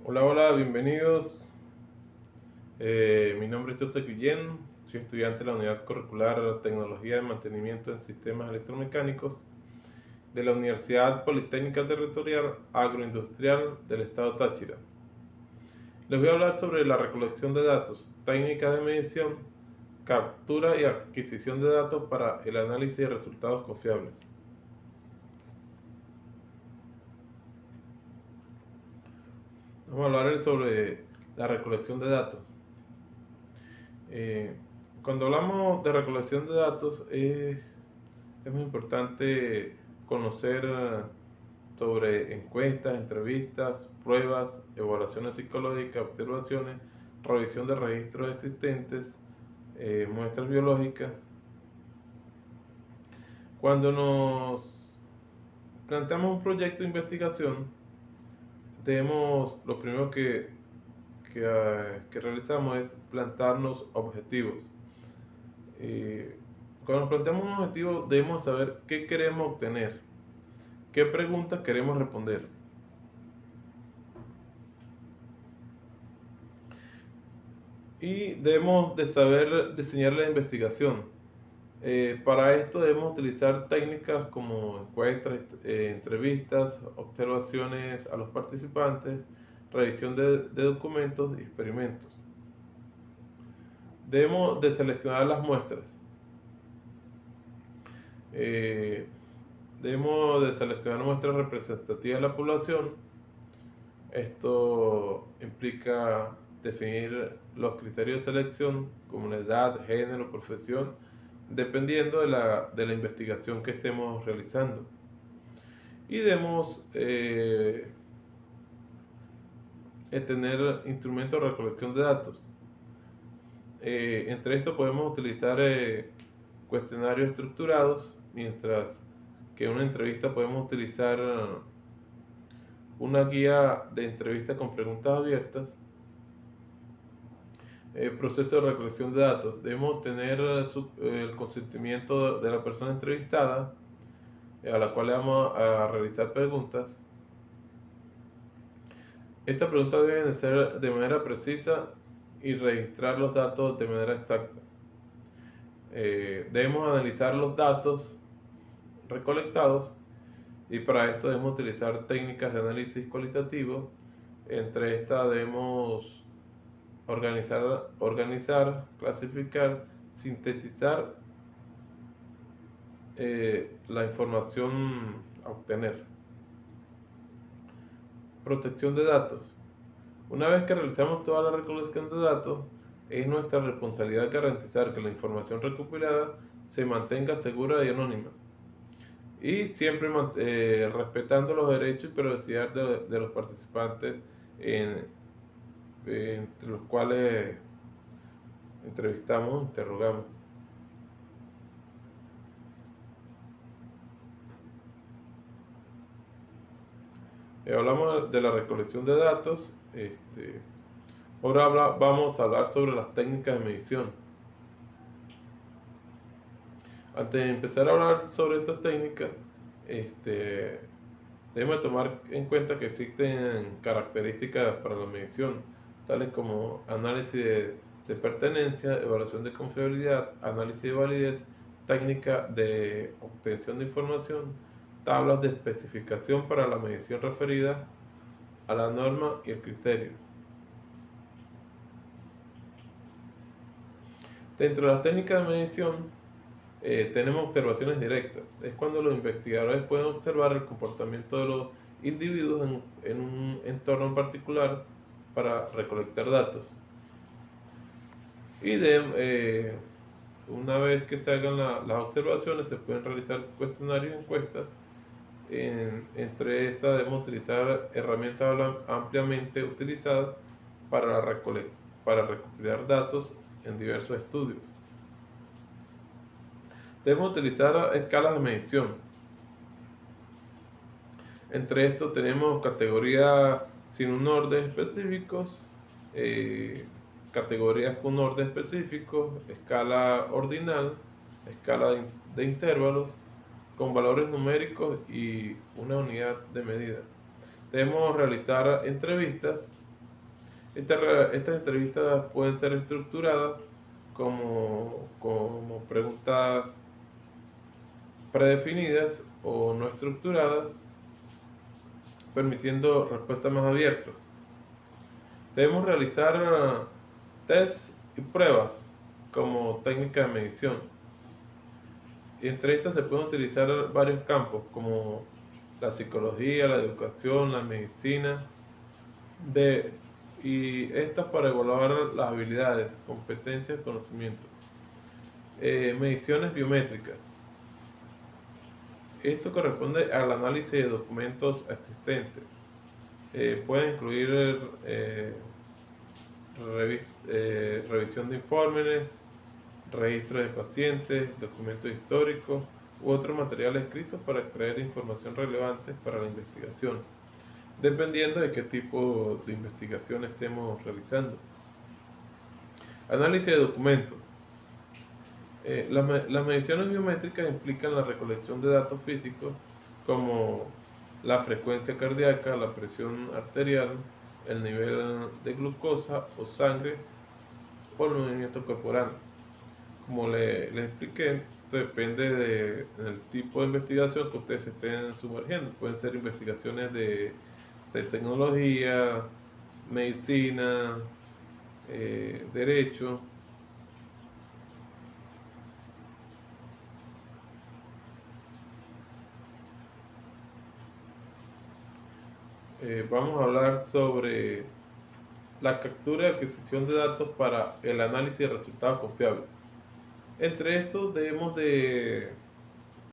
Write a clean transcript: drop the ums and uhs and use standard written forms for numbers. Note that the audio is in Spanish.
Hola, hola, bienvenidos. Mi nombre es José Guillén, soy estudiante de la Unidad Curricular Tecnología de Mantenimiento en Sistemas Electromecánicos de la Universidad Politécnica Territorial Agroindustrial del Estado Táchira. Les voy a hablar sobre la recolección de datos, técnicas de medición, captura y adquisición de datos para el análisis de resultados confiables. Vamos a hablar sobre la recolección de datos. Eh, Cuando hablamos de recolección de datos, es muy importante conocer sobre encuestas, entrevistas, pruebas, evaluaciones psicológicas, observaciones, revisión de registros existentes, muestras biológicas. Cuando nos planteamos un proyecto de investigación, lo primero que realizamos es plantarnos objetivos. Cuando nos planteamos un objetivo, debemos saber qué queremos obtener, qué preguntas queremos responder. Y debemos de saber diseñar la investigación. Para esto debemos utilizar técnicas como encuestas, entrevistas, observaciones a los participantes, revisión de documentos y experimentos. Debemos de seleccionar las muestras. Eh, Debemos de seleccionar muestras representativas de la población. Esto implica definir los criterios de selección como la edad, género, profesión, dependiendo de la investigación que estemos realizando. Y debemos tener instrumentos de recolección de datos. Entre estos podemos utilizar cuestionarios estructurados, mientras que en una entrevista podemos utilizar una guía de entrevista con preguntas abiertas. Proceso de recolección de datos. Debemos tener el consentimiento de la persona entrevistada, a la cual le vamos a realizar preguntas. Estas preguntas deben ser de manera precisa y registrar los datos de manera exacta. Debemos analizar los datos recolectados y para esto debemos utilizar técnicas de análisis cualitativo. Entre estas debemos organizar, clasificar, sintetizar la información a obtener. Protección de datos. Una vez que realizamos toda la recolección de datos, es nuestra responsabilidad garantizar que la información recopilada se mantenga segura y anónima. Y siempre respetando los derechos y privacidad de los participantes, entre los cuales entrevistamos, interrogamos. Hablamos de la recolección de datos. Ahora vamos a hablar sobre las técnicas de medición. Antes de empezar a hablar sobre estas técnicas, debemos tomar en cuenta que existen características para la medición, tales como análisis de pertenencia, evaluación de confiabilidad, análisis de validez, técnica de obtención de información, tablas de especificación para la medición referida a la norma y el criterio. Dentro de las técnicas de medición tenemos observaciones directas. Es cuando los investigadores pueden observar el comportamiento de los individuos en un entorno en particular para recolectar datos. Y una vez que se hagan las observaciones, se pueden realizar cuestionarios y encuestas. Entre estas debemos utilizar herramientas ampliamente utilizadas para recopilar datos en diversos estudios. Debemos utilizar escalas de medición. Entre estos tenemos categorías sin un orden específico, categorías con orden específico, escala ordinal, escala de intervalos, con valores numéricos y una unidad de medida. Debemos realizar entrevistas Estas entrevistas pueden ser estructuradas como preguntas predefinidas o no estructuradas, permitiendo respuestas más abiertas. Debemos realizar tests y pruebas como técnica de medición. Y entre estas se pueden utilizar varios campos como la psicología, la educación, la medicina, y estas para evaluar las habilidades, competencias, conocimientos. Mediciones biométricas. Esto corresponde al análisis de documentos existentes. Pueden incluir revisión de informes, registros de pacientes, documentos históricos u otros materiales escritos para extraer información relevante para la investigación, dependiendo de qué tipo de investigación estemos realizando. Análisis de documentos. Las mediciones biométricas implican la recolección de datos físicos como la frecuencia cardíaca, la presión arterial, el nivel de glucosa o sangre o el movimiento corporal. Como le expliqué, esto depende del tipo de investigación que ustedes estén sumergiendo. Pueden ser investigaciones de tecnología, medicina, derecho. Vamos a hablar sobre la captura y adquisición de datos para el análisis de resultados confiables. Entre estos debemos de